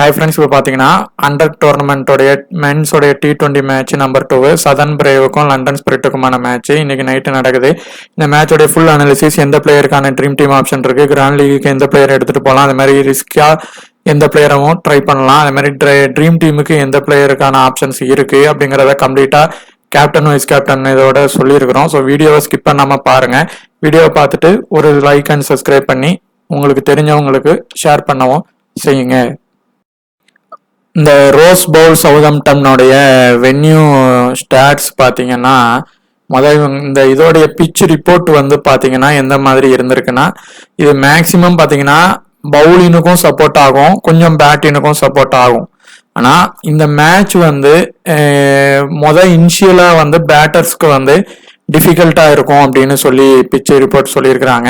Hi friends, இப்போ பார்த்தீங்கன்னா hundred டோர்னமெண்ட்டோடைய மென்ஸோடைய T20 மேட்ச் நம்பர் 2 சதர்ன் பிரேவுக்கும் லண்டன் ஸ்பிரிட்டுக்குமான மேட்ச் இன்னைக்கு நைட்டு நடக்குது. இந்த மேட்சோடைய ஃபுல் அனாலிசிஸ், எந்த பிளேயருக்கான ட்ரீம் டீம் ஆப்ஷன் இருக்கு, கிராண்ட் லீக்கு எந்த பிளேயர் எடுத்துட்டு போகலாம், அது மாதிரி ரிஸ்கா எந்த பிளேயரும் ட்ரை பண்ணலாம், அது மாதிரி ட்ரீம் டீமுக்கு எந்த பிளேயருக்கான ஆப்ஷன்ஸ் இருக்கு அப்படிங்கிறத கம்ப்ளீட்டா கேப்டன் வைஸ் கேப்டன் இதோட சொல்லியிருக்கிறோம். ஸோ வீடியோவை ஸ்கிப் பண்ணாம பாருங்க. வீடியோவை பார்த்துட்டு ஒரு லைக் அண்ட் சப்ஸ்கிரைப் பண்ணி உங்களுக்கு தெரிஞ்சவங்களுக்கு ஷேர் பண்ணவும் செய்யுங்க. இந்த ரோஸ் பவுல் சவுதம்டனுடைய வென்யூ ஸ்டாட்ஸ் பார்த்தீங்கன்னா, இந்த இதோடைய பிச் ரிப்போர்ட் வந்து பார்த்தீங்கன்னா எந்த மாதிரி இருந்திருக்குன்னா, இது மேக்சிமம் பார்த்தீங்கன்னா பவுலினுக்கும் சப்போர்ட் ஆகும், கொஞ்சம் பேட்டினுக்கும் சப்போர்ட் ஆகும். ஆனால் இந்த மேட்ச் வந்து இனிஷியலா வந்து பேட்டர்ஸ்க்கு வந்து டிஃபிகல்ட்டா இருக்கும் அப்படின்னு சொல்லி பிச் ரிப்போர்ட் சொல்லியிருக்கிறாங்க.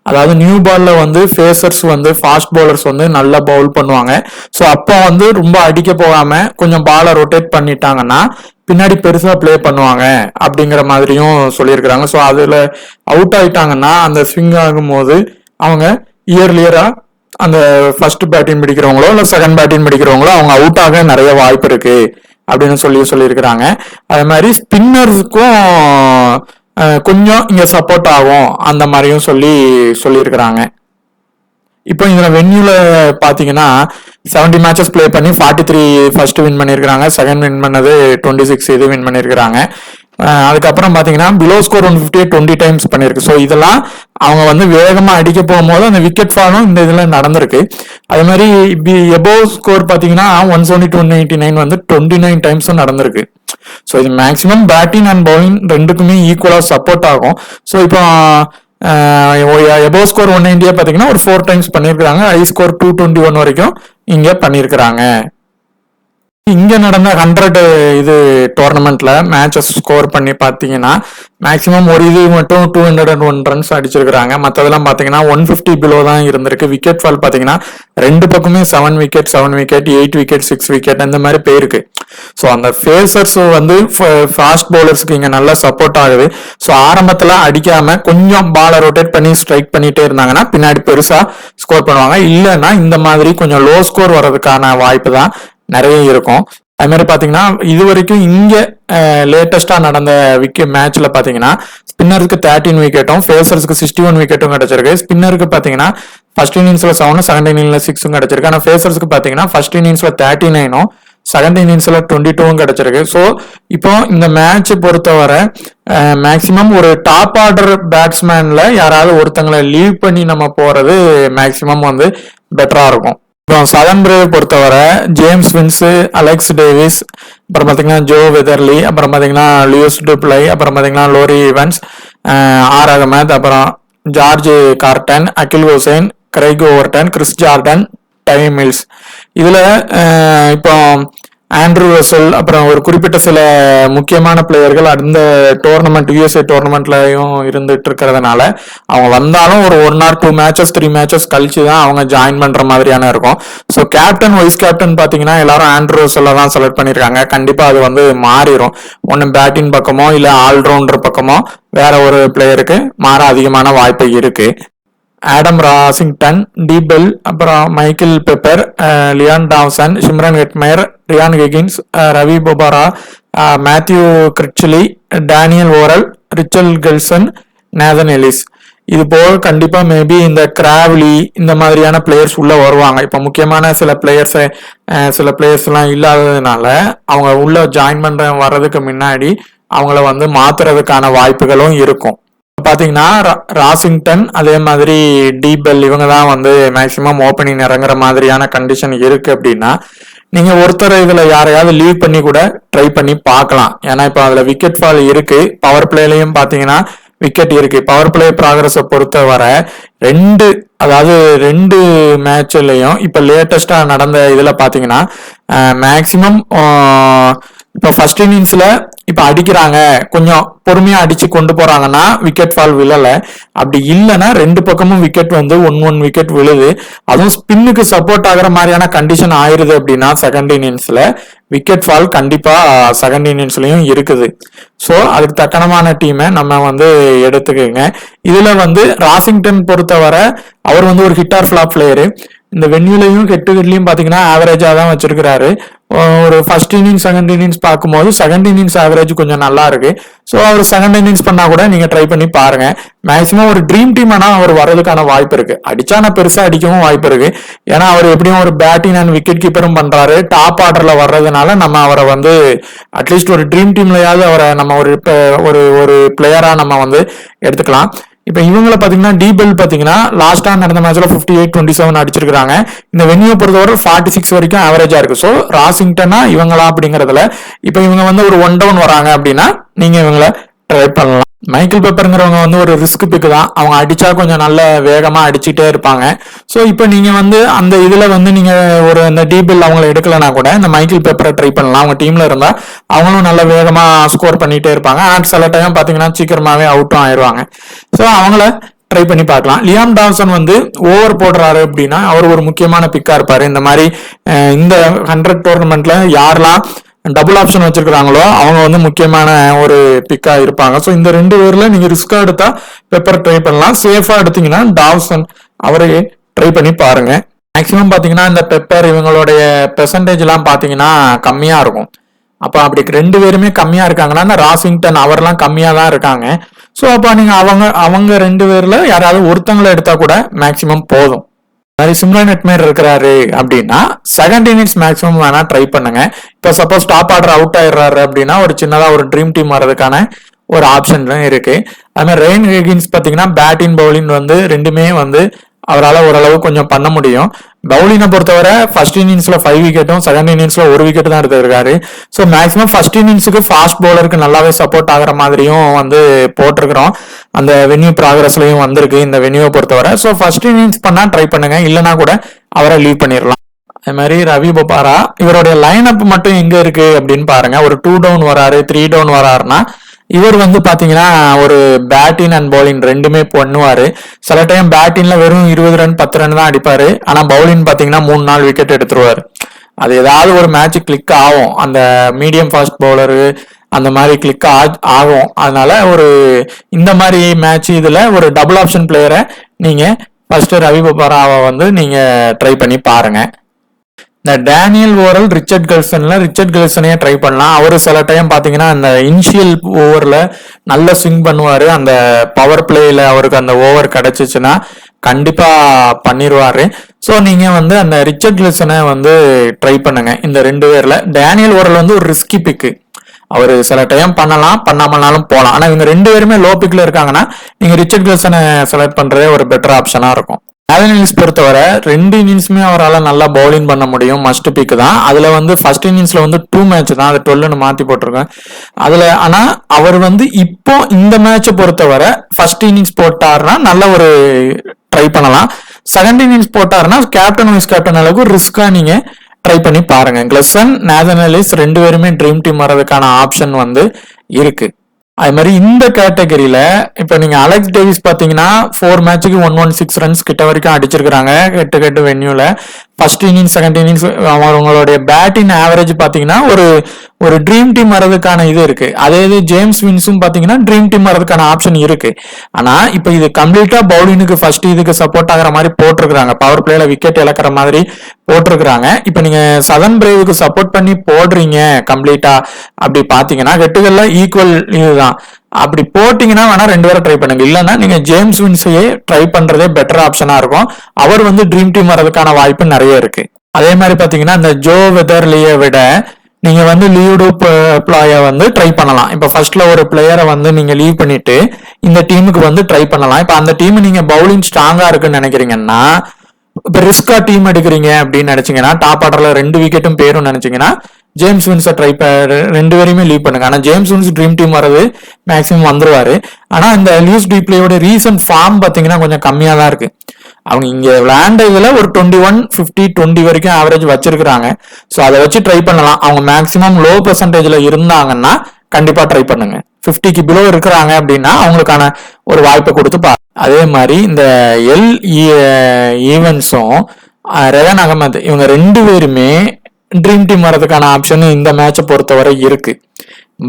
அதாவது நியூ பால்ல வந்து ஃபேசர்ஸ் வந்து ஃபாஸ்ட் பவுலர்ஸ் வந்து நல்லா பவுல் பண்ணுவாங்க. ஸோ அப்போ வந்து ரொம்ப அடிக்க போகாம கொஞ்சம் பாலை ரொட்டேட் பண்ணிட்டாங்கன்னா பின்னாடி பெருசா பிளே பண்ணுவாங்க அப்படிங்கிற மாதிரியும் சொல்லியிருக்கிறாங்க. ஸோ அதுல அவுட் ஆயிட்டாங்கன்னா அந்த ஸ்விங் ஆகும்போது அவங்க இயர்லியரா அந்த ஃபர்ஸ்ட் பேட்டிங் பிடிக்கிறவங்களோ இல்லை செகண்ட் பேட்டிங் பிடிக்கிறவங்களோ அவங்க அவுட் ஆக நிறைய வாய்ப்பு இருக்கு அப்படின்னு சொல்லியிருக்கிறாங்க. அதே மாதிரி ஸ்பின்னர்ஸுக்கும் கொஞ்சம் இங்க சப்போர்ட் ஆகும் அந்த மாதிரியும் சொல்லியிருக்கிறாங்க. இப்போ இதுல வென்யூல பாத்தீங்கன்னா 70 மேட்சஸ் பிளே பண்ணி 43 ஃபர்ஸ்ட் வின் பண்ணியிருக்கிறாங்க, செகண்ட் வின் பண்ணது 26 இது வின் பண்ணியிருக்கிறாங்க. அதுக்கப்புறம் பாத்தீங்கன்னா பிலோ ஸ்கோர் 150 20 டைம்ஸ் பண்ணிருக்கு. ஸோ இதெல்லாம் அவங்க வந்து வேகமா அடிக்க போகும்போது அந்த விக்கெட் ஃபாலும் இந்த இதுல நடந்திருக்கு. அதே மாதிரி எபோவ் ஸ்கோர் பாத்தீங்கன்னா 170 189 வந்து 29 டைம்ஸும் நடந்திருக்கு. ஸோ இது மேக்சிமம் பேட்டிங் அண்ட் பவுலிங் ரெண்டுக்குமே ஈக்குவலா சப்போர்ட் ஆகும். ஸோ இப்போ எபோவ் ஸ்கோர் 190 பாத்தீங்கன்னா ஒரு 4 டைம்ஸ் பண்ணியிருக்காங்க, ஹை ஸ்கோர் 221 வரைக்கும் இங்க பண்ணியிருக்கிறாங்க. இங்க நடந்த 100 இது டோர்னமெண்ட்ல மேட்சஸ் ஸ்கோர் பண்ணி பாத்தீங்கன்னா மேக்சிமம் ஒரு இது மட்டும் 201 ரன்ஸ் அடிச்சிருக்காங்க. மற்றதெல்லாம் பாத்தீங்கன்னா 150 பிலோ தான் இருந்திருக்கு. விக்கெட் ஃபால் பாத்தீங்கன்னா ரெண்டு பக்கமே 7 விக்கெட் 8 விக்கெட் 6 விக்கெட் அந்த மாதிரி போயிருக்கு. ஸோ அந்த ஃபேசர்ஸ் வந்து ஃபாஸ்ட் பவுலர்ஸ்க்கு இங்க நல்லா சப்போர்ட் ஆகுது. ஸோ ஆரம்பத்துல அடிக்காம கொஞ்சம் பாலை ரொட்டேட் பண்ணி ஸ்ட்ரைக் பண்ணிட்டே இருந்தாங்கன்னா பின்னாடி பெருசா ஸ்கோர் பண்ணுவாங்க. இல்லைன்னா இந்த மாதிரி கொஞ்சம் லோ ஸ்கோர் வர்றதுக்கான வாய்ப்பு தான் நிறைய இருக்கும். அது மாதிரி பாத்தீங்கன்னா இது வரைக்கும் இங்க லேட்டஸ்டா நடந்த மேட்ச்ல பாத்தீங்கன்னா ஸ்பின்னருக்கு 13 விக்கெட்டும் ஃபேசர்ஸ்க்கு 61 விக்கெட்டும் கிடைச்சிருக்கு. ஸ்பின்னருக்கு பாத்தீங்கன்னா ஃபர்ஸ்ட் இன்னிங்ஸ்ல 7 செகண்ட் இன்னிங்ஸ்ல 6 கிடைச்சிருக்கு. ஆனா ஃபேசர்ஸ்க்கு பாத்தீங்கன்னா ஃபர்ஸ்ட் இன்னிங்ஸ்ல 39 செகண்ட் இன்னிங்ஸ்ல 22 கிடைச்சிருக்கு. ஸோ இப்போ இந்த மேட்ச் பொறுத்தவரை மேக்சிமம் ஒரு டாப் ஆர்டர் பேட்ஸ்மேன்ல யாராவது ஒருத்தங்களை லீவ் பண்ணி நம்ம போறது மேக்சிமம் வந்து பெட்டரா இருக்கும். சதர்ன் பிரேவ் பொறுத்தவரை ஜேம்ஸ் வின்ஸ், அலெக்ஸ் டேவிஸ், அப்புறம் பாத்தீங்கன்னா ஜோ வெதர்லி, அப்புறம் பாத்தீங்கன்னா லியூஸ் டுப்ளை, அப்புறம் பாத்தீங்கன்னா லோரி ஈவன்ஸ், ஆர் அகமத், அப்புறம் George Garton, Akeal Hosein, Craig Overton, Chris Jordan, Tymal Mills. இதுல இப்போ ஆண்ட்ரூ ரசல், அப்புறம் ஒரு குறிப்பிட்ட சில முக்கியமான பிளேயர்கள் அந்த டோர்னமெண்ட் USA டோர்னமெண்ட்லயும் இருந்துட்டு இருக்கிறதுனால அவங்க வந்தாலும் ஒரு 1 or 2 மேட்சஸ் 3 மேட்சஸ் கழிச்சு தான் அவங்க ஜாயின் பண்ற மாதிரியான இருக்கும். ஸோ கேப்டன் வைஸ் கேப்டன் பாத்தீங்கன்னா எல்லாரும் ஆண்ட்ரூ ரசல்ல தான் செலக்ட் பண்ணிருக்காங்க. கண்டிப்பா அது வந்து மாறிடும். ஒன்னு பேட்டிங் பக்கமோ இல்ல ஆல்ரவுண்டர் பக்கமோ வேற ஒரு பிளேயருக்கு மாற அதிகமான வாய்ப்பு இருக்கு. ஆடம் ராசிங்டன், டி பெல், அப்புறம் Michael Pepper, Liam Dawson, Shimron Hetmyer, Ryan Higgins, Ravi Bopara, Matthew Critchley, Daniel Worrall, Richard Gleeson, Nathan Ellis. இது போக கண்டிப்பா மேபி இந்த கிராவ்லி இந்த மாதிரியான பிளேயர்ஸ் உள்ள வருவாங்க. இப்ப முக்கியமான சில பிளேயர்ஸ் எல்லாம் இல்லாததுனால அவங்க உள்ள ஜாயின் வர்றதுக்கு முன்னாடி அவங்கள வந்து மாத்துறதுக்கான வாய்ப்புகளும் இருக்கும். பாத்தீங்கன்னா ராசிங்டன் அதே மாதிரி டி பெல் இவங்க தான் வந்து மேக்சிமம் ஓப்பனிங் இறங்குற மாதிரியான கண்டிஷன் இருக்கு. அப்படின்னா நீங்க ஒருத்தர் இதுல யாரையாவது லீவ் பண்ணி கூட ட்ரை பண்ணி பார்க்கலாம். ஏன்னா இப்ப அதுல விக்கெட் ஃபால் இருக்கு. பவர் பிளேலையும் பாத்தீங்கன்னா விக்கெட் இருக்கு. பவர் பிளே ப்ராக்ரஸை பொறுத்தவரை ரெண்டு மேட்ச்லயும் இப்ப லேட்டஸ்டா நடந்த இதுல பாத்தீங்கன்னா மேக்சிமம் இப்ப ஃபர்ஸ்ட் இன்னிங்ஸ்ல இப்ப அடிக்கிறாங்க, கொஞ்சம் பொறுமையா அடிச்சு கொண்டு போறாங்கன்னா விக்கெட் ஃபால் விழல. அப்படி இல்லைன்னா ரெண்டு பக்கமும் விக்கெட் வந்து 1 விக்கெட் விழுது. அதுவும் ஸ்பின்னுக்கு சப்போர்ட் ஆகிற மாதிரியான கண்டிஷன் ஆயிருது அப்படின்னா செகண்ட் இன்னிங்ஸ்ல விக்கெட் ஃபால் கண்டிப்பா செகண்ட் இன்னிங்ஸ்லயும் இருக்குது. ஸோ அதுக்கு தக்கனமான டீமை நம்ம வந்து எடுத்துக்கோங்க. இதுல வந்து ராசிங்டன் பொறுத்தவரை அவர் வந்து ஒரு ஹிட் ஆர் ஃபிளாப் பிளேயரு. இந்த வென்யூலையும் கெட்டுகிட்லயும் பாத்தீங்கன்னா ஆவரேஜா தான் வச்சிருக்கிறாரு. ஒரு ஃபர்ஸ்ட் இன்னிங்ஸ் செகண்ட் இன்னிங்ஸ் பார்க்கும்போது செகண்ட் இன்னிங்ஸ் ஆவரேஜ் கொஞ்சம் நல்லா இருக்கு. ஸோ அவர் செகண்ட் இன்னிங்ஸ் பண்ணா கூட நீங்க ட்ரை பண்ணி பாருங்க. மேக்சிமம் ஒரு ட்ரீம் டீம் ஆனா அவர் வர்றதுக்கான வாய்ப்பு இருக்கு. அடிச்சா நான் பெருசா அடிக்கவும் வாய்ப்பு இருக்கு. ஏன்னா அவர் எப்படியும் ஒரு பேட்டிங் அண்ட் விக்கெட் கீப்பரும் பண்றாரு. டாப் ஆர்டர்ல வர்றதுனால நம்ம அவரை வந்து அட்லீஸ்ட் ஒரு ட்ரீம் டீம்லயாவது அவரை நம்ம ஒரு பிளேயரா நம்ம வந்து எடுத்துக்கலாம். இப்ப இவங்களை பாத்தீங்கன்னா டிபெல் பாத்தீங்கன்னா லாஸ்டா நடந்த மேட்ச்ல 58-27 அடிச்சிருக்காங்க. இந்த வென்யூ பொறுத்தவரை 46 வரைக்கும் ஆவரேஜா இருக்கு. ஸோ ராசிங்டனா இவங்களா அப்படிங்கறதுல இப்ப இவங்க வந்து ஒரு 1 டவுன் வராங்க அப்படின்னா நீங்க இவங்களை ட்ரை பண்ணலாம். மைக்கேல் பெப்பருங்கிறவங்க வந்து ஒரு ரிஸ்க் பிக் தான். அவங்க அடிச்சா கொஞ்சம் நல்ல வேகமா அடிச்சுட்டே இருப்பாங்க. ஸோ இப்போ நீங்க வந்து அந்த இதுல வந்து நீங்க ஒரு இந்த டிபில் அவங்கள எடுக்கலனா கூட இந்த மைக்கேல் பெப்பரை ட்ரை பண்ணலாம். அவங்க டீம்ல இருந்தா அவங்களும் நல்ல வேகமா ஸ்கோர் பண்ணிட்டே இருப்பாங்க. ஆனால் சில டைம் பாத்தீங்கன்னா சீக்கிரமாவே அவுட்டும் ஆயிடுவாங்க. ஸோ அவங்கள ட்ரை பண்ணி பார்க்கலாம். லியாம் டாவ்சன் வந்து ஓவர் போடுறாரு அப்படின்னா அவர் ஒரு முக்கியமான பிக்கா இருப்பாரு. இந்த மாதிரி இந்த 100 டோர்னமெண்ட்ல யாரெல்லாம் டபுள் ஆப்ஷன் வச்சிருக்காங்களோ அவங்க வந்து முக்கியமான ஒரு பிக்கா இருப்பாங்க. ஸோ இந்த 2 பேர்ல நீங்க ரிஸ்கா எடுத்தா பெப்பர் ட்ரை பண்ணலாம். சேஃபா எடுத்தீங்கன்னா டாவ்சன் அவரையே ட்ரை பண்ணி பாருங்க. மேக்சிமம் பாத்தீங்கன்னா இந்த பெப்பர் இவங்களுடைய பெர்சன்டேஜ் எல்லாம் பாத்தீங்கன்னா கம்மியா இருக்கும். அப்ப அப்படி 2 பேருமே கம்மியா இருக்காங்கன்னா ராசிங்டன் அவர்லாம் கம்மியா தான் இருக்காங்க. ஸோ அப்ப நீங்க அவங்க 2 பேர்ல யாராவது ஒருத்தங்களை எடுத்தா கூட மேக்சிமம் போதும். மாதிரி சிம்ரன் ஹெட்மேயர் இருக்கிறாரு அப்படின்னா செகண்ட் இன்னிங்ஸ் மேக்ஸிமம் வேணா ட்ரை பண்ணுங்க. இப்போ சப்போஸ் டாப் ஆர்டர் அவுட் ஆயிடுறாரு அப்படின்னா ஒரு சின்னதா ஒரு ட்ரீம் டீம் வர்றதுக்கான ஒரு ஆப்ஷன் இருக்கு. அது மாதிரி ரெயின் ஹிகின்ஸ் பாத்தீங்கன்னா பேட்டிங் பவுலிங் வந்து ரெண்டுமே வந்து அவரால் ஓரளவு கொஞ்சம் பண்ண முடியும். பவுலிங்கை பொறுத்தவரை ஃபர்ஸ்ட் இன்னிங்ஸ்ல 5 விக்கெட்டும் செகண்ட் இன்னிங்ஸ்ல 1 விக்கெட் தான் எடுத்திருக்காரு. ஸோ மேக்ஸிமம் ஃபர்ஸ்ட் இன்னிங்ஸுக்கு ஃபாஸ்ட் பவுலருக்கு நல்லாவே சப்போர்ட் ஆகிற மாதிரியும் வந்து போட்டிருக்கிறோம். அந்த வென்யூ ப்ராக்ரஸ்லயும் வந்திருக்கு இந்த வென்யூவை பொறுத்தவரை. ஸோ ஃபர்ஸ்ட் இன்னிங்ஸ் பண்ணா ட்ரை பண்ணுங்க, இல்லைன்னா கூட அவரை லீவ் பண்ணிடலாம். அது மாதிரி ரவி பொப்பாரா இவருடைய லைன் அப் மட்டும் எங்க இருக்கு அப்படின்னு பாருங்க. ஒரு 2 டவுன் வராரு 3 டவுன் வராருன்னா இவர் வந்து பாத்தீங்கன்னா ஒரு பேட்டிங் அண்ட் பவுலிங் ரெண்டுமே பண்ணுவாரு. சில டைம் பேட்டிங்ல வெறும் 20 ரன் 10 ரன் தான் அடிப்பாரு. ஆனா பவுலிங் பாத்தீங்கன்னா 3-4 விக்கெட் எடுத்துருவாரு. அது ஏதாவது ஒரு மேட்ச் கிளிக் ஆகும். அந்த மீடியம் ஃபாஸ்ட் பவுலரு அந்த மாதிரி கிளிக் ஆகும். அதனால ஒரு இந்த மாதிரி மேட்ச் இதுல ஒரு டபுள் ஆப்ஷன் பிளேயரை நீங்க ஃபர்ஸ்ட் ரவி பொப்பாராவை வந்து நீங்க ட்ரை பண்ணி பாருங்க. இந்த டேனியல் ஓரல் ரிச்சர்ட் கெல்சனையே ட்ரை பண்ணலாம். அவரு சில டைம் பாத்தீங்கன்னா அந்த இனிஷியல் ஓவர்ல நல்ல ஸ்விங் பண்ணுவாரு. அந்த பவர் பிளேல அவருக்கு அந்த ஓவர் கிடைச்சிச்சுன்னா கண்டிப்பா பண்ணிடுவாரு. ஸோ நீங்க வந்து அந்த ரிச்சர்ட் கெல்சனை வந்து ட்ரை பண்ணுங்க. இந்த 2 பேர்ல டேனியல் ஓரல் வந்து ஒரு ரிஸ்கி பிக்கு. அவரு சில டைம் பண்ணலாம், பண்ணாமனாலும் போகலாம். ஆனா இவங்க 2 பேருமே லோ பிக்ல இருக்காங்கன்னா நீங்க ரிச்சர்ட் கெல்சனை செலக்ட் பண்றதே ஒரு பெட்டர் ஆப்ஷனா இருக்கும். ஆலன் இன்னிங்ஸ் பொறுத்தவரை 2 இன்னிங்ஸுமே அவரால் நல்லா பவுலிங் பண்ண முடியும். மஸ்ட் பிக் தான். அதுல வந்து ஃபர்ஸ்ட் இன்னிங்ஸ்ல வந்து 2 மேட்ச் தான், அது 12ன்னு மாத்தி போட்டிருக்கேன் அதுல. ஆனா அவர் வந்து இப்போ இந்த மேட்சை பொறுத்தவரை ஃபர்ஸ்ட் இன்னிங்ஸ் போட்டாருன்னா நல்ல ஒரு ட்ரை பண்ணலாம். செகண்ட் இன்னிங்ஸ் போட்டாருன்னா கேப்டன் வைஸ் கேப்டன் அளவுக்கு ரிஸ்கா நீங்க ட்ரை பண்ணி பாருங்க. கிளெசன் நேதன் எல்லிஸ் 2 பேருமே ட்ரீம் டீம் வர்றதுக்கான ஆப்ஷன் வந்து இருக்கு. அது மாதிரி இந்த கேட்டகரியில இப்ப நீங்க அலெக்ஸ் டேவிஸ் பாத்தீங்கன்னா 4 மேட்சுக்கு 116 ரன்ஸ் கிட்ட வரைக்கும் அடிச்சிருக்காங்க கெட்டு வென்யூல. ஃபர்ஸ்ட் இன்னிங்ஸ் செகண்ட் இன்னிங்ஸ் அவங்களுடைய பேட்டிங் ஆவரேஜ் பாத்தீங்கன்னா ஒரு ட்ரீம் டீம் வர்றதுக்கான இது இருக்கு. அதே இது ஜேம்ஸ் வின்ஸும் பாத்தீங்கன்னா ட்ரீம் டீம் வர்றதுக்கான ஆப்ஷன் இருக்கு. ஆனா இப்ப இது கம்ப்ளீட்டா பவுலிங்க்கு ஃபர்ஸ்ட் இதுக்கு சப்போர்ட் ஆகிற மாதிரி போட்டிருக்காங்க. பவர் பிளேல விக்கெட் இழக்கிற மாதிரி போட்டிருக்காங்க. இப்ப நீங்க சதன் பிரேவுக்கு சப்போர்ட் பண்ணி போடுறீங்க கம்ப்ளீட்டா அப்படி பாத்தீங்கன்னா கெட்டுகள்ல ஈக்குவல் இதுதான். அப்படி போட்டீங்கன்னா வேணா 2 பேரை ட்ரை பண்ணுங்க. இல்லைன்னா நீங்க ஜேம்ஸ் வின்ஸையே ட்ரை பண்றதே பெட்டர் ஆப்ஷனா இருக்கும். அவர் வந்து ட்ரீம் டீம் வர்றதுக்கான வாய்ப்பு நிறைய இருக்கு. அதே மாதிரி பாத்தீங்கன்னா இந்த ஜோ வெதர்லியை விட நீங்க வந்து லீவ்டு பிளாய வந்து ட்ரை பண்ணலாம். இப்ப ஃபர்ஸ்ட்ல ஒரு பிளேயரை வந்து நீங்க லீவ் பண்ணிட்டு இந்த டீமுக்கு வந்து ட்ரை பண்ணலாம். இப்ப அந்த டீம் நீங்க பவுலிங் ஸ்ட்ராங்கா இருக்குன்னு நினைக்கிறீங்கன்னா, இப்ப ரிஸ்கா டீம் எடுக்கிறீங்க அப்படின்னு நினைச்சீங்கன்னா, டாப் ஆர்டர்ல 2 விக்கெட்டும் பேரும் நினைச்சீங்கன்னா ஜேம்ஸ் வின்ஸை ட்ரை 2 பேரையுமே லீவ் பண்ணுங்க. ஆனா ஜேம்ஸ் வின்ஸ் ட்ரீம் டீம் வர்றது மேக்ஸிமம் வந்துருவாரு. ஆனா இந்த லூயிஸ் டிப்ளேயோட ரீசன்ட் ஃபார்ம் பாத்தீங்கன்னா கொஞ்சம் கம்மியா தான் இருக்கு. அவங்க இங்க விளையாண்ட இதுல ஒரு 21, 50, 20 வரைக்கும் ஆவரேஜ் வச்சிருக்காங்க. ஸோ அதை வச்சு ட்ரை பண்ணலாம். அவங்க மேக்ஸிமம் லோ பெர்சன்டேஜ்ல இருந்தாங்கன்னா கண்டிப்பா ட்ரை பண்ணுங்க. 50க்கு பிலோ இருக்கிறாங்க அப்படின்னா அவங்களுக்கான ஒரு வாய்ப்பை கொடுத்து பாருங்க. அதே மாதிரி இந்த ஈவன்ஸும் ரெவன் அகமது இவங்க 2 பேருமே ட்ரீம் டீம் வர்றதுக்கான ஆப்ஷன் இந்த மேட்சை பொறுத்தவரை இருக்கு.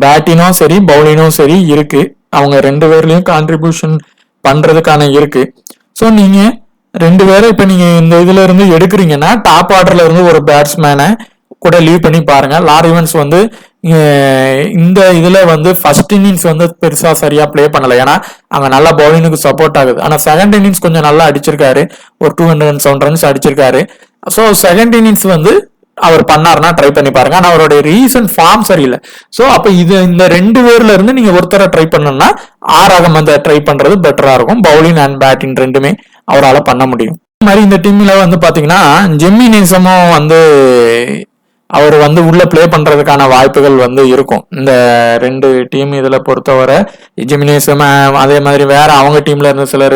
பேட்டிங்கும் சரி பவுலிங்கும் சரி இருக்கு. அவங்க 2 பேர்லயும் கான்ட்ரிபியூஷன் பண்றதுக்கான இருக்கு. ஸோ நீங்க 2 பேரை இப்ப நீங்க இந்த இதுல இருந்து எடுக்கிறீங்கன்னா டாப் ஆர்டர்ல இருந்து ஒரு பேட்ஸ்மேனை கூட லீவ் பண்ணி பாருங்க. லாரி ஈவன்ஸ் வந்து இந்த இதுல வந்து ஃபர்ஸ்ட் இன்னிங்ஸ் வந்து பெருசா சரியா பிளே பண்ணல, ஏன்னா அங்க நல்லா பவுலிங்க்கு சப்போர்ட் ஆகுது. ஆனா செகண்ட் இன்னிங்ஸ் கொஞ்சம் நல்லா அடிச்சிருக்காரு, ஒரு 207 ரன்ஸ் அடிச்சிருக்காரு. ஸோ செகண்ட் இன்னிங்ஸ் வந்து அவர் பண்ணாருன்னா ட்ரை பண்ணி பாருங்க. ஆனா அவருடைய ரீசன்ட் ஃபார்ம் சரியில்லை. ஸோ அப்ப இந்த 2 பேர்ல இருந்து நீங்க ஒருத்தரை ட்ரை பண்ணணும்னா ஆர் அகமதை ட்ரை பண்றது பெட்டரா இருக்கும். பவுலிங் அண்ட் பேட்டிங் ரெண்டுமே அவரால் பண்ண முடியும். இந்த மாதிரி இந்த டீம்ல வந்து பாத்தீங்கன்னா ஜெம்மி நேசமும் வந்து அவர் வந்து உள்ள பிளே பண்றதுக்கான வாய்ப்புகள் வந்து இருக்கும். இந்த 2 டீம் இதுல பொறுத்தவரை ஜெமினேசம் அதே மாதிரி வேற அவங்க டீம்ல இருந்த சிலர்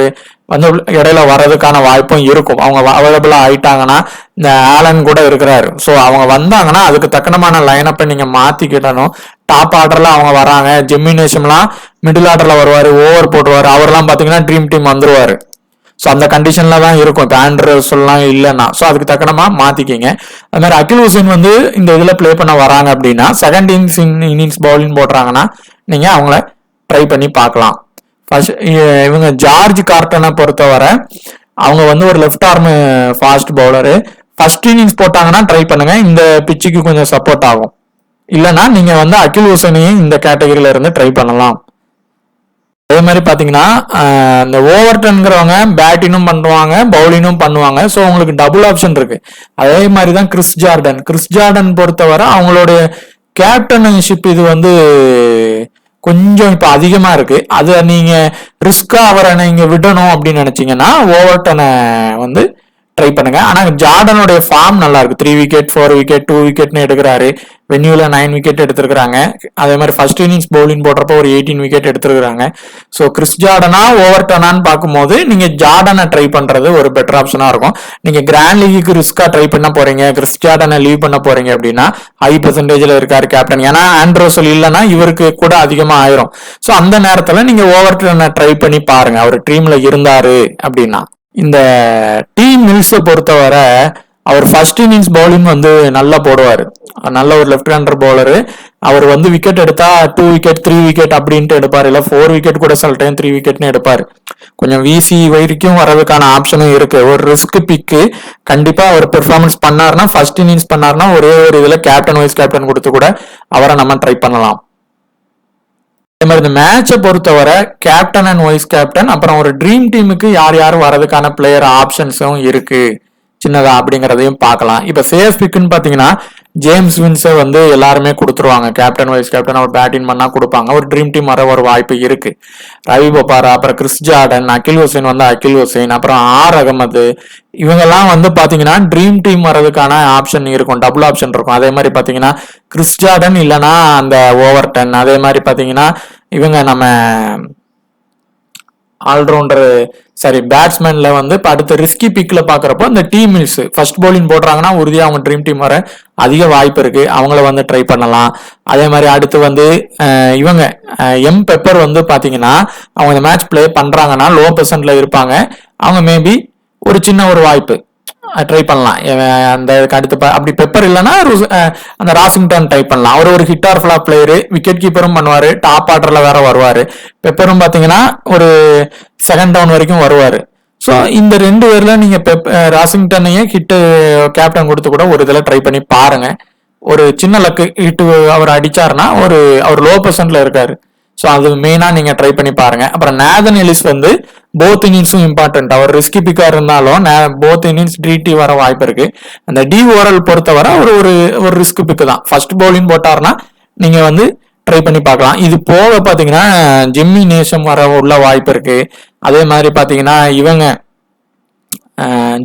வந்து இடையில வர்றதுக்கான வாய்ப்பும் இருக்கும். அவங்க அவைலபிளா ஆயிட்டாங்கன்னா இந்த ஆலன் கூட இருக்கிறாரு. ஸோ அவங்க வந்தாங்கன்னா அதுக்கு தக்கனமான லைனப்பை நீங்க மாத்திக்கிடணும். டாப் ஆர்டர்ல அவங்க வராங்க, ஜெமினேஷம்லாம் மிடில் ஆர்டர்ல வருவாரு, ஓவர் போட்டுருவாரு. அவர்லாம் பாத்தீங்கன்னா ட்ரீம் டீம் வந்துருவாரு. ஸோ அந்த கண்டிஷன்ல தான் இருக்கும். இப்போ ஆண்ட்ரஸ் எல்லாம் இல்லைன்னா ஸோ அதுக்கு தக்கனமா மாத்திக்கிங்க. அது மாதிரி அகில் ஹுசைன் வந்து இந்த இதுல பிளே பண்ண வராங்க அப்படின்னா செகண்ட் இன்னிங்ஸ் பவுலிங் போடுறாங்கன்னா நீங்க அவங்கள ட்ரை பண்ணி பார்க்கலாம். ஃபர்ஸ்ட் இவங்க ஜார்ஜ் கார்டனை பொறுத்தவரை அவங்க வந்து ஒரு left arm fast bowler. First innings போட்டாங்கன்னா ட்ரை பண்ணுங்க, இந்த பிச்சுக்கு கொஞ்சம் சப்போர்ட் ஆகும். இல்லைன்னா நீங்க வந்து அகில் ஹுசைனையும் இந்த கேட்டகரியில இருந்து ட்ரை பண்ணலாம். அதே மாதிரி பாத்தீங்கன்னா இந்த ஓவர்டன்ங்கிறவங்க பேட்டிங்கும் பண்ணுவாங்க பவுலிங்கும் பண்ணுவாங்க. ஸோ உங்களுக்கு டபுள் ஆப்ஷன் இருக்கு. அதே மாதிரி தான் கிறிஸ் ஜார்டன் பொறுத்தவரை அவங்களுடைய கேப்டன்ஷிப் இது வந்து கொஞ்சம் இப்ப அதிகமா இருக்கு. அதை நீங்க ரிஸ்கா அவரை நீங்க விடணும் அப்படின்னு நினைச்சீங்கன்னா ஓவர்டனை வந்து ட்ரை பண்ணுங்க. ஆனா ஜார்டனுடைய ஃபார்ம் நல்லா இருக்கு. 3 விக்கெட் 4 விக்கெட் 2 விக்கெட்னு எடுக்கிறாரு. வென்யூல 9 விக்கெட் எடுத்திருக்காங்க. அதே மாதிரி ஃபர்ஸ்ட் இன்னிங்ஸ் பவுலிங் போடுறப்போ ஒரு 18 விக்கெட் எடுத்திருக்காங்க. ஸோ கிறிஸ் ஜார்டனா ஓவர்டனான்னு பார்க்கும்போது நீங்க ஜார்டனை ட்ரை பண்றது ஒரு பெட்டர் ஆப்ஷனா இருக்கும். நீங்க கிராண்ட் லீக்கு ரிஸ்கா ட்ரை பண்ண போறீங்க, கிறிஸ் ஜார்டனை லீவ் பண்ண போறீங்க அப்படின்னா ஹை பெர்சன்டேஜ்ல இருக்காரு கேப்டன். ஏன்னா ஆண்ட்ரோசல் இல்லைன்னா இவருக்கு கூட அதிகமா ஆயிரும். ஸோ அந்த நேரத்துல நீங்க ஓவர்டனை ட்ரை பண்ணி பாருங்க, அவர் டீம்ல இருந்தாரு அப்படின்னா. இந்த டீம் மில்ஸை பொறுத்தவரை அவர் ஃபர்ஸ்ட் இன்னிங்ஸ் பவுலிங் வந்து நல்லா போடுவார். நல்ல ஒரு லெஃப்ட் ஹேண்டர் பவுலரு. அவர் வந்து விக்கெட் எடுத்தா 2 விக்கெட் 3 விக்கெட் அப்படின்ட்டு எடுப்பார், இல்ல 4 விக்கெட் கூட சில டைம் 3 விக்கெட்னு எடுப்பார். கொஞ்சம் விசி வரைக்கும் வர்றதுக்கான ஆப்ஷனும் இருக்கு. ஒரு ரிஸ்க் பிக்கு கண்டிப்பா அவர் பெர்ஃபார்மன்ஸ் பண்ணாருன்னா ஃபர்ஸ்ட் இன்னிங்ஸ் பண்ணாருன்னா ஒரே ஒரு இதுல கேப்டன் வைஸ் கேப்டன் கொடுத்து கூட அவரை நம்ம ட்ரை பண்ணலாம். அதே மாதிரி இந்த மேட்சை பொறுத்தவரை கேப்டன் அண்ட் வைஸ் கேப்டன் அப்புறம் ஒரு ட்ரீம் டீமுக்கு யார் யார் வரதுக்கான பிளேயர் ஆப்ஷன்ஸும் இருக்கு சின்னதா அப்படிங்கிறதையும் பார்க்கலாம். இப்ப சேஃப் பிக்குன்னு பாத்தீங்கன்னா ஜேம்ஸ் வின்ஸை வந்து எல்லாருமே கொடுத்துருவாங்க. கேப்டன் வைஸ் கேப்டன் அவர் பேட்டிங் பண்ணா கொடுப்பாங்க. ஒரு ட்ரீம் டீம் வர ஒரு வாய்ப்பு இருக்கு. ரவி போபாரா, அப்புறம் கிறிஸ் ஜார்டன், அகில் ஹுசைன் வந்து அகில் ஹுசைன், அப்புறம் ஆர் அகமது, இவங்கெல்லாம் வந்து பாத்தீங்கன்னா ட்ரீம் டீம் வர்றதுக்கான ஆப்ஷன் இருக்கும், டபுள் ஆப்ஷன் இருக்கும். அதே மாதிரி பாத்தீங்கன்னா கிறிஸ் ஜார்டன் இல்லைன்னா அந்த ஓவர்டன். அதே மாதிரி பாத்தீங்கன்னா இவங்க நம்ம ஆல்ரவுண்டர் பேட்ஸ்மேன்ல வந்து இப்போ அடுத்த ரிஸ்கி பிக்ல பாக்குறப்போ இந்த டீம் மில்ஸ் ஃபர்ஸ்ட் பவுலிங் போடுறாங்கன்னா உறுதியாக அவங்க ட்ரீம் டீம் வர அதிக வாய்ப்பு இருக்கு. அவங்கள வந்து ட்ரை பண்ணலாம். அதே மாதிரி அடுத்து வந்து இவங்க எம் பெப்பர் வந்து பாத்தீங்கன்னா அவங்க இந்த மேட்ச் பிளே பண்றாங்கன்னா லோ பெர்சன்ட்ல இருப்பாங்க. அவங்க மேபி ஒரு சின்ன ஒரு வாய்ப்பு ட்ரை பண்ணலாம். அந்த அடுத்து அப்படி பெப்பர் இல்லைன்னா அந்த ராசிங்டன் ட்ரை பண்ணலாம். அவர் ஒரு hit or flop player, wicket கீப்பரும் பண்ணுவாரு, டாப் ஆர்டர்ல வேற வருவாரு. பெப்பரும் பாத்தீங்கன்னா ஒரு செகண்ட் டவுன் வரைக்கும் வருவாரு. ஸோ இந்த 2 பேர்ல நீங்க ராசிங்டனையே ஹிட் கேப்டன் கொடுத்து கூட ஒரு இதுல ட்ரை பண்ணி பாருங்க. ஒரு சின்ன லக்கு ஹிட் அவர் அடிச்சாருன்னா அவர் லோ பெர்சன்ட்ல இருக்காரு. ஸோ அது மெயினா நீங்க ட்ரை பண்ணி பாருங்க. அப்புறம் நேதன் எலிஸ் வந்து போத் இன்னிங்ஸும் இம்பார்ட்டன்ட். அவர் ரிஸ்கி பிக்கா இருந்தாலும் போத் இன்னிங்ஸ் டிடி வர வாய்ப்பு இருக்கு. அந்த டி ஓவரால் பொறுத்தவரை ஒரு ரிஸ்க் பிக்கு தான். ஃபர்ஸ்ட் பவுலிங் போட்டாருன்னா நீங்க வந்து ட்ரை பண்ணி பார்க்கலாம். இது போக பாத்தீங்கன்னா ஜெம்மி நேசம் வர உள்ள வாய்ப்பு இருக்கு. அதே மாதிரி பாத்தீங்கன்னா இவங்க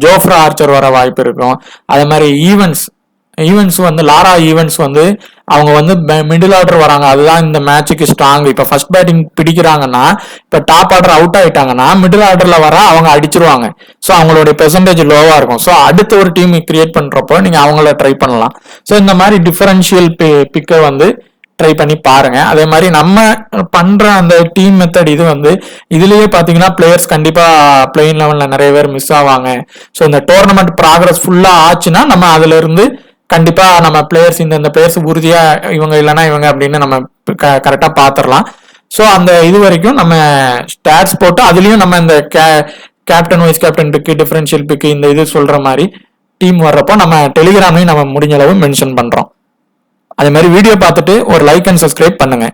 ஜோஃப்ரா ஆர்ச்சர் வர வாய்ப்பு இருக்கும். அதே மாதிரி ஈவன்ஸ் வந்து லாரா ஈவன்ஸ் வந்து அவங்க வந்து மிடில் ஆர்டர் வராங்க. அதுதான் இந்த மேட்சுக்கு ஸ்ட்ராங். இப்ப ஃபர்ஸ்ட் பேட்டிங் பிடிக்கிறாங்கன்னா இப்ப டாப் ஆர்டர் அவுட் ஆயிட்டாங்கன்னா மிடில் ஆர்டர்ல வர அவங்க அடிச்சிருவாங்க. ஸோ அவங்களுடைய பெர்சன்டேஜ் லோவா இருக்கும். ஸோ அடுத்த ஒரு டீம் கிரியேட் பண்றப்போ நீங்க அவங்கள ட்ரை பண்ணலாம். ஸோ இந்த மாதிரி டிஃபரன்ஷியல் பிக்கை வந்து ட்ரை பண்ணி பாருங்க. அதே மாதிரி நம்ம பண்ற அந்த டீம் மெத்தட் இது வந்து இதுலயே பாத்தீங்கன்னா பிளேயர்ஸ் கண்டிப்பா பிளேயிங் லெவல்ல நிறைய பேர் மிஸ் ஆவாங்க. ஸோ இந்த டோர்னமெண்ட் ப்ராக்ரஸ் ஃபுல்லா ஆச்சுன்னா நம்ம அதுல இருந்து கண்டிப்பா நம்ம பிளேயர்ஸ் இந்த பிளேயர்ஸ் உறுதியா இவங்க இல்லைன்னா இவங்க அப்படின்னு நம்ம கரெக்டா பாத்திரலாம். ஸோ அந்த இது வரைக்கும் நம்ம ஸ்டாட்ஸ் போட்டு அதுலயும் நம்ம இந்த கேப்டன் வைஸ் கேப்டன் பிக்கு டிஃபரன்ஷியல் பிக்கு இந்த இது சொல்ற மாதிரி டீம் வர்றப்போ நம்ம டெலிகிராமையும் நம்ம முடிஞ்ச அளவு மென்ஷன் பண்றோம். அதே மாதிரி வீடியோ பார்த்துட்டு ஒரு லைக் அண்ட் சப்ஸ்கிரைப் பண்ணுங்க.